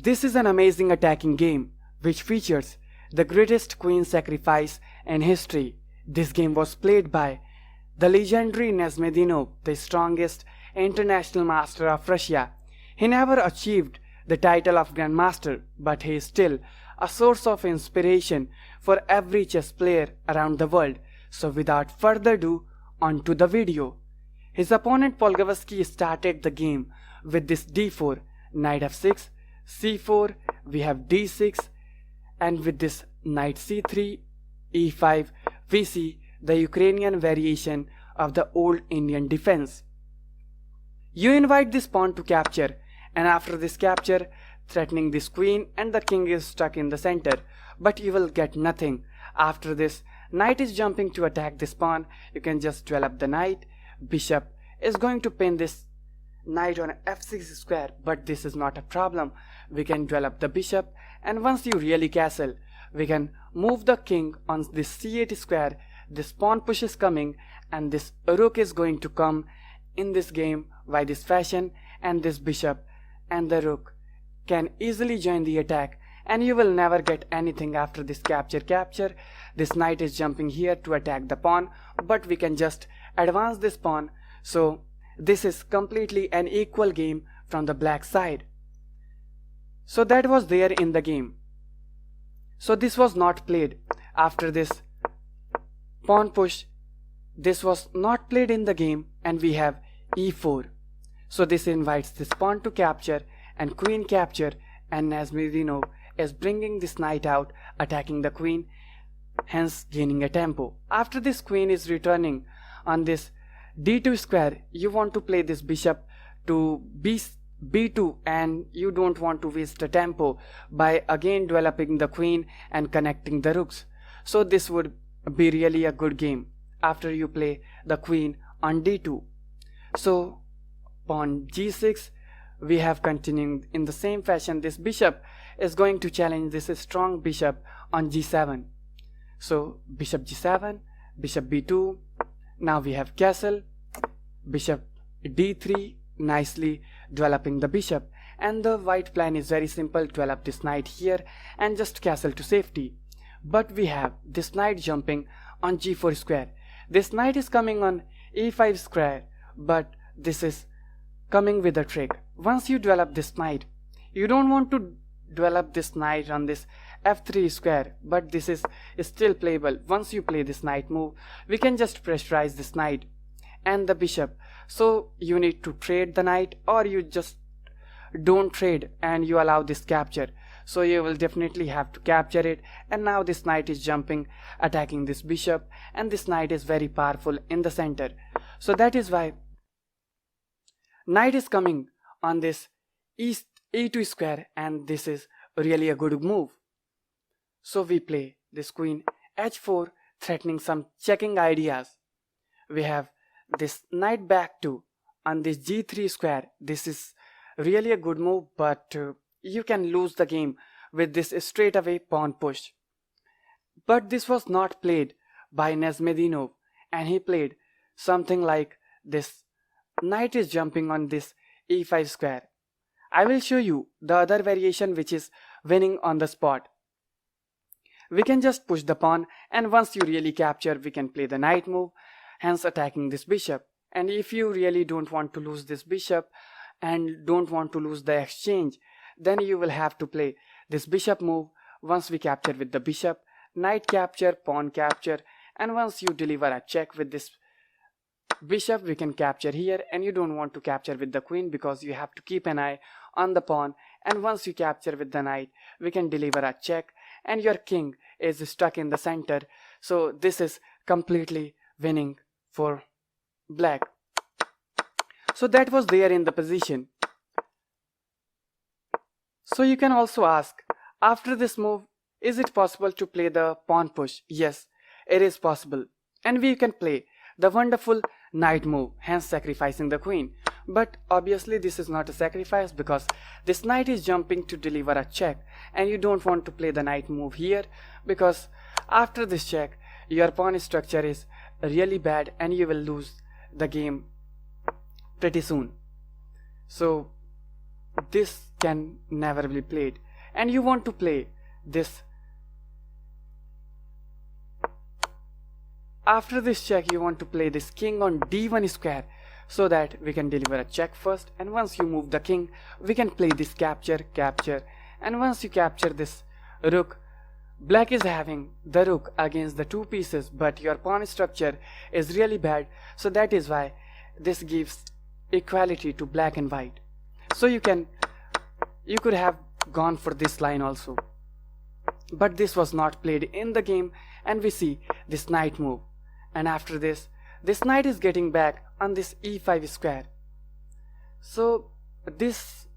This is an amazing attacking game which features the greatest queen sacrifice in history. This game was played by the legendary Nezhmetdinov, the strongest international master of Russia. He never achieved the title of Grandmaster, but he is still a source of inspiration for every chess player around the world. So without further ado, on to the video. His opponent Polugaevsky started the game with this d4, knight f6, c4, we have d6, and with this knight c3, e5, we see the Ukrainian variation of the old Indian defense. You invite this pawn to capture, and after this capture, threatening this queen, and the king is stuck in the center, but you will get nothing. After this, knight is jumping to attack this pawn. You can just develop the knight. Bishop is going to pin this knight on f6 square, but this is not a problem. We can develop the bishop, and once you really castle, we can move the king on this c8 square. This pawn push is coming, and this rook is going to come in this game by this fashion, and this bishop and the rook can easily join the attack, and you will never get anything after this capture. This knight is jumping here to attack the pawn, but we can just advance this pawn. So this is completely an equal game from the black side. So that was there in the game. So this was not played. After this pawn push, this was not played in the game, and we have e4. So this invites this pawn to capture and queen capture, and Nezhmetdinov is bringing this knight out, attacking the queen, hence gaining a tempo. After this queen is returning on this d2 square, you want to play this bishop to b2, and you don't want to waste the tempo by again developing the queen and connecting the rooks. So this would be really a good game after you play the queen on d2. So pawn g6, we have continuing in the same fashion. This bishop is going to challenge this strong bishop on g7. So bishop g7, bishop b2, now we have castle, bishop d3, nicely developing the bishop, and the white plan is very simple, develop this knight here and just castle to safety. But we have this knight jumping on g4 square. This knight is coming on e5 square, but this is coming with a trick. Once you develop this knight, you don't want to develop this knight on this f3 square, but this is still playable. Once you play this knight move, we can just pressurize this knight and the bishop. So you need to trade the knight, or you just don't trade and you allow this capture. So you will definitely have to capture it, and now this knight is jumping, attacking this bishop, and this knight is very powerful in the center. So that is why knight is coming on this e2 square, and this is really a good move. So we play this queen h4, threatening some checking ideas. We have this knight back 2 on this g3 square. This is really a good move, but you can lose the game with this straight away pawn push. But this was not played by Nezhmetdinov, and he played something like this knight is jumping on this e5 square. I will show you the other variation which is winning on the spot. We can just push the pawn, and once you really capture, we can play the knight move, hence attacking this bishop. And if you really don't want to lose this bishop and don't want to lose the exchange, then you will have to play this bishop move. Once we capture with the bishop, knight capture, pawn capture, and once you deliver a check with this bishop, we can capture here, and you don't want to capture with the queen because you have to keep an eye on the pawn. And once you capture with the knight, we can deliver a check, and your king is stuck in the center. So this is completely winning for black. So that was there in the position. So you can also ask, after this move, is it possible to play the pawn push? Yes, it is possible, and we can play the wonderful knight move, hence sacrificing the queen. But obviously this is not a sacrifice because this knight is jumping to deliver a check, and you don't want to play the knight move here because after this check your pawn structure is really bad and you will lose the game pretty soon. So this can never be played, and you want to play this. After this check, you want to play this king on d1 square, so that we can deliver a check first, and once you move the king, we can play this capture, and once you capture this rook, black is having the rook against the two pieces, but your pawn structure is really bad, so that is why this gives equality to black and white. So you could have gone for this line also, but this was not played in the game, and we see this knight move, and after this knight is getting back on this e5 square. So this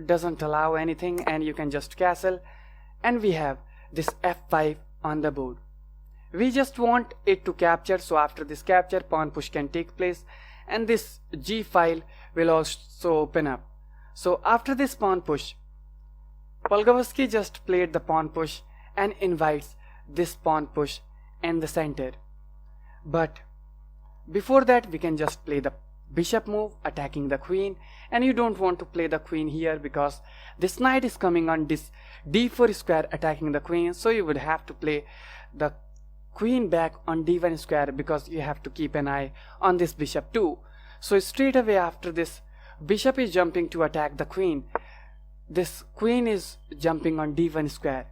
doesn't allow anything, and you can just castle, and we have this f5 on the board. We just want it to capture, so after this capture, pawn push can take place, and this g file will also open up. So after this pawn push, Polugaevsky just played the pawn push and invites this pawn push in the center. But before that, we can just play the bishop move attacking the queen, and you don't want to play the queen here because this knight is coming on this d4 square attacking the queen, so you would have to play the queen back on d1 square because you have to keep an eye on this bishop too. So straight away after this, bishop is jumping to attack the queen, this queen is jumping on d1 square,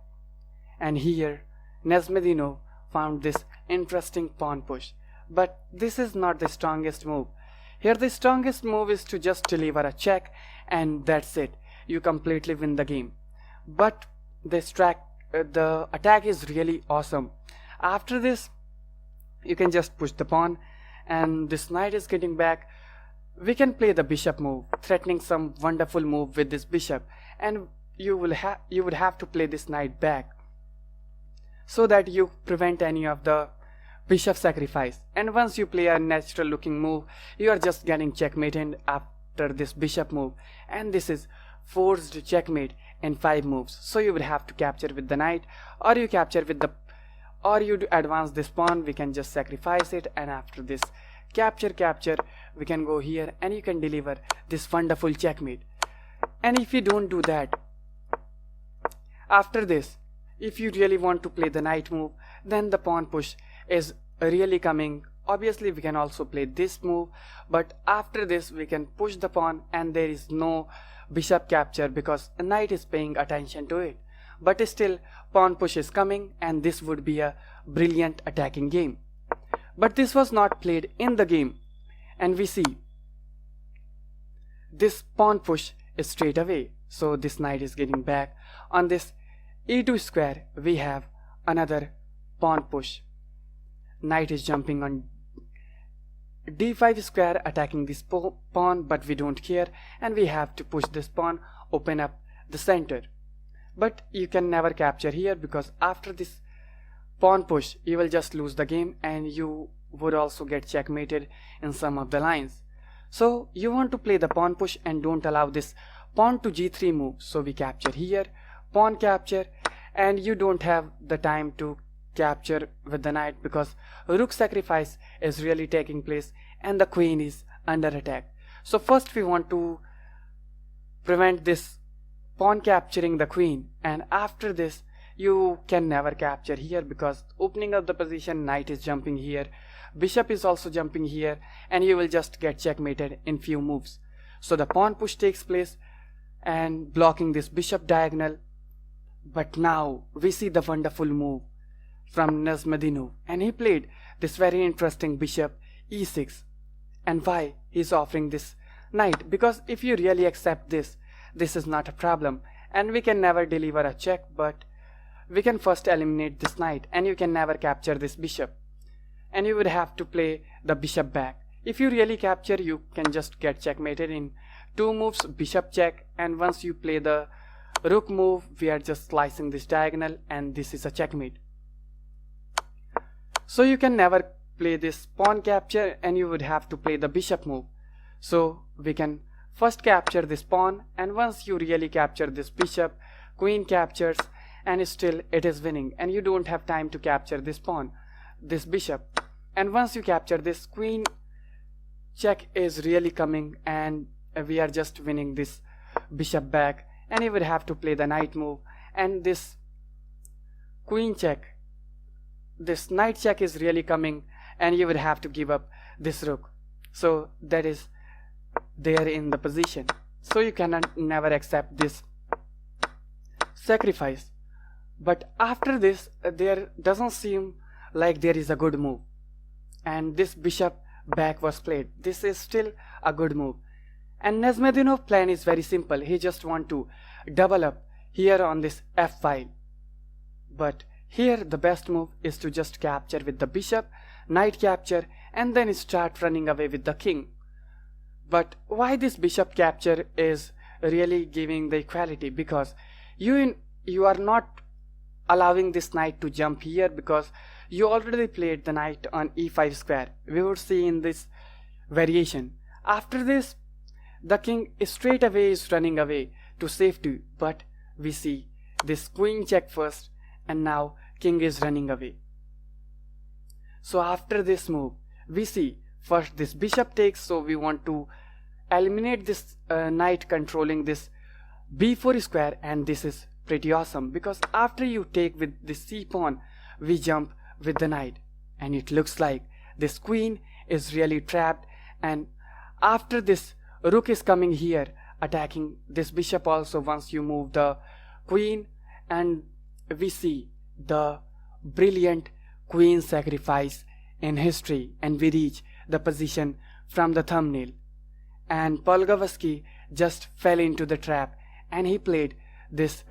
and here Nezhmetdinov found this interesting pawn push. But this is not the strongest move. Here the strongest move is to just deliver a check, and that's it. You completely win the game. But the attack is really awesome. After this, you can just push the pawn, and this knight is getting back. We can play the bishop move, threatening some wonderful move with this bishop, and you would have to play this knight back so that you prevent any of the bishop sacrifice. And once you play a natural looking move, you are just getting checkmated after this bishop move, and this is forced checkmate in 5 moves. So you would have to capture with the knight, or you capture with the, or you advance this pawn, we can just sacrifice it, and after this capture, we can go here and you can deliver this wonderful checkmate. And if you don't do that, after this, if you really want to play the knight move, then the pawn push is really coming. Obviously we can also play this move, but after this we can push the pawn and there is no bishop capture because a knight is paying attention to it. But still pawn push is coming, and this would be a brilliant attacking game. But this was not played in the game, and we see this pawn push is straight away. So this knight is getting back on this e2 square. We have another pawn push. Knight is jumping on d5 square attacking this pawn, but we don't care, and we have to push this pawn, open up the center. But you can never capture here because after this pawn push you will just lose the game, and you would also get checkmated in some of the lines. So you want to play the pawn push and don't allow this pawn to g3 move. So we capture here, pawn capture, and you don't have the time to capture with the knight because rook sacrifice is really taking place and the queen is under attack. So first we want to prevent this pawn capturing the queen, and after this you can never capture here because opening up the position, knight is jumping here, bishop is also jumping here, and you will just get checkmated in few moves. So the pawn push takes place and blocking this bishop diagonal. But now we see the wonderful move from Nezhmetdinov, and he played this very interesting bishop e6. And why he's offering this knight? Because if you really accept this is not a problem, and we can never deliver a check, but we can first eliminate this knight, and you can never capture this bishop, and you would have to play the bishop back. If you really capture, you can just get checkmated in 2 moves, bishop check, and once you play the rook move, we are just slicing this diagonal, and this is a checkmate. So you can never play this pawn capture, and you would have to play the bishop move. So we can first capture this pawn, and once you really capture this bishop, queen captures, and still it is winning, and you don't have time to capture this pawn, this bishop. And once you capture this, queen check is really coming, and we are just winning this bishop back, and you would have to play the knight move, and this queen check, this knight check is really coming, and you would have to give up this rook. So that is there in the position, so you cannot never accept this sacrifice. But after this there doesn't seem like there is a good move, and this bishop back was played. This is still a good move, and Nezhmetdinov plan is very simple. He just want to double up here on this f file, but here the best move is to just capture with the bishop, knight capture, and then start running away with the king. But why this bishop capture is really giving the equality? Because you are not allowing this knight to jump here, because you already played the knight on e5 square. We would see in this variation. After this, the king straight away is running away to safety, but we see this queen check first, and now king is running away. So after this move, we see first this bishop takes, so we want to eliminate this knight controlling this b4 square, and this is pretty awesome, because after you take with this c pawn, we jump with the knight, and it looks like this queen is really trapped. And after this rook is coming here attacking this bishop also once you move the queen, and we see the brilliant queen sacrifice in history, and we reach the position from the thumbnail. And Polugaevsky just fell into the trap, and he played this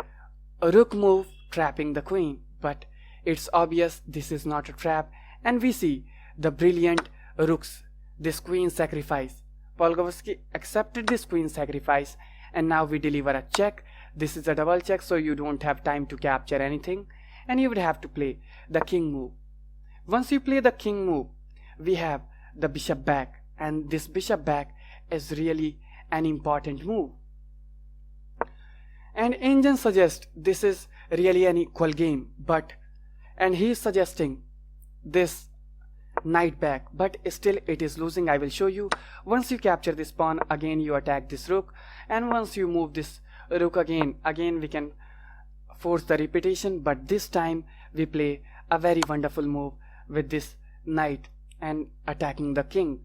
rook move trapping the queen, but it's obvious this is not a trap, and we see the brilliant rooks, this queen sacrifice. Polugaevsky accepted this queen sacrifice, and now we deliver a check. This is a double check, so you don't have time to capture anything, and you would have to play the king move. Once you play the king move, we have the bishop back, and this bishop back is really an important move. And Engine suggests this is really an equal game, and he is suggesting this knight back, but still it is losing. I will show you. Once you capture this pawn, again you attack this rook, and once you move this rook again we can force the repetition, but this time we play a very wonderful move with this knight and attacking the king.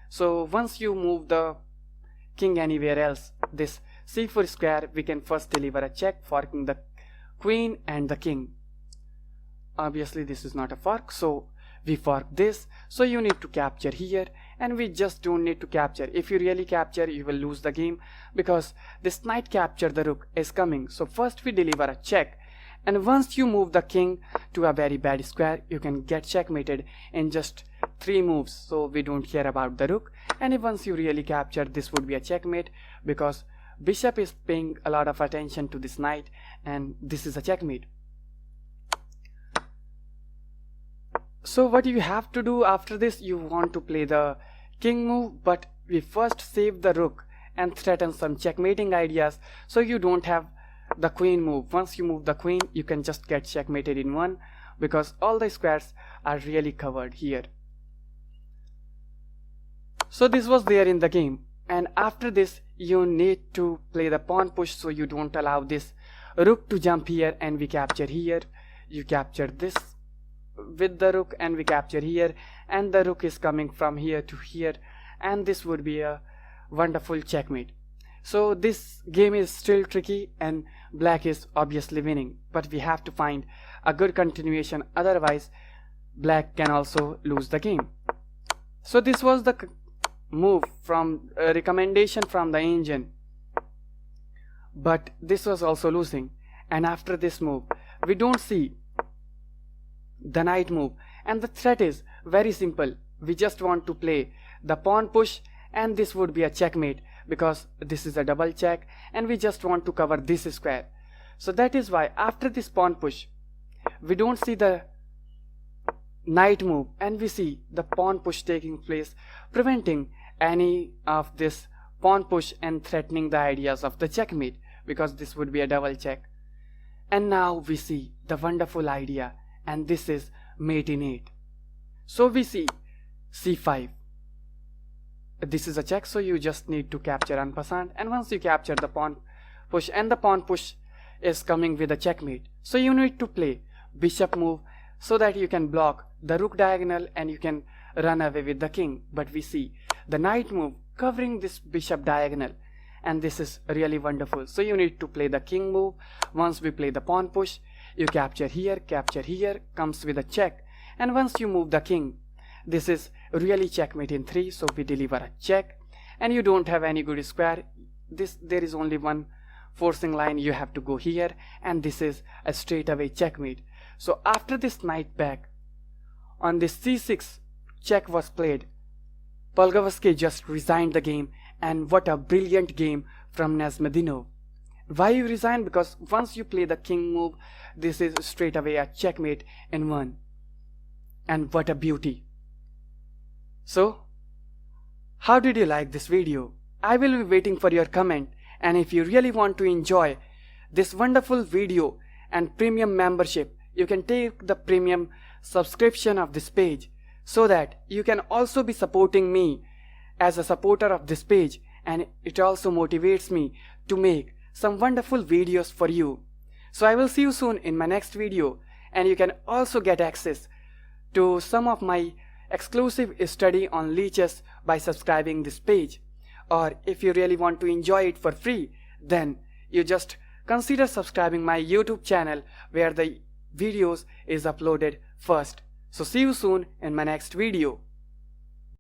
So once you move the king anywhere else, this c4 square, we can first deliver a check, forking the queen and the king. Obviously this is not a fork, so we fork this. So you need to capture here, and we just don't need to capture. If you really capture, you will lose the game, because this knight capture the rook is coming. So first we deliver a check, and once you move the king to a very bad square, you can get checkmated in just 3 moves, so we don't care about the rook. And once you really capture, this would be a checkmate, because bishop is paying a lot of attention to this knight, and this is a checkmate. So what you have to do after this, you want to play the king move, but we first save the rook and threaten some checkmating ideas, so you don't have the queen move. Once you move the queen, you can just get checkmated in one, because all the squares are really covered here. So this was there in the game, and after this you need to play the pawn push, so you don't allow this rook to jump here, and we capture here. You capture this with the rook, and we capture here, and the rook is coming from here to here, and this would be a wonderful checkmate. So this game is still tricky, and black is obviously winning, but we have to find a good continuation, otherwise black can also lose the game. So this was the move from recommendation from the engine, but this was also losing. And after this move, we don't see the knight move, and the threat is very simple. We just want to play the pawn push, and this would be a checkmate, because this is a double check, and we just want to cover this square. So that is why after this pawn push, we don't see the knight move, and we see the pawn push taking place, preventing any of this pawn push and threatening the ideas of the checkmate, because this would be a double check. And now we see the wonderful idea, and this is mate in 8. So we see c5. This is a check, so you just need to capture en passant, and once you capture the pawn push, and the pawn push is coming with a checkmate. So you need to play bishop move so that you can block the rook diagonal and you can run away with the king. But we see the knight move covering this bishop diagonal, and this is really wonderful. So you need to play the king move. Once we play the pawn push, you capture here, comes with a check, and once you move the king, this is really checkmate in 3, so we deliver a check, and you don't have any good square. There is only one forcing line, you have to go here, and this is a straight away checkmate. So after this knight back, on this c6 check was played, Polugaevsky just resigned the game, and what a brilliant game from Nezhmetdinov. Why you resign? Because once you play the king move, this is straight away a checkmate in 1. And what a beauty. So, how did you like this video? I will be waiting for your comment, and if you really want to enjoy this wonderful video and premium membership, you can take the premium subscription of this page so that you can also be supporting me as a supporter of this page, and it also motivates me to make some wonderful videos for you. So I will see you soon in my next video, and you can also get access to some of my exclusive study on lichess by subscribing this page. Or if you really want to enjoy it for free, then you just consider subscribing my YouTube channel where the videos is uploaded first. So see you soon in my next video.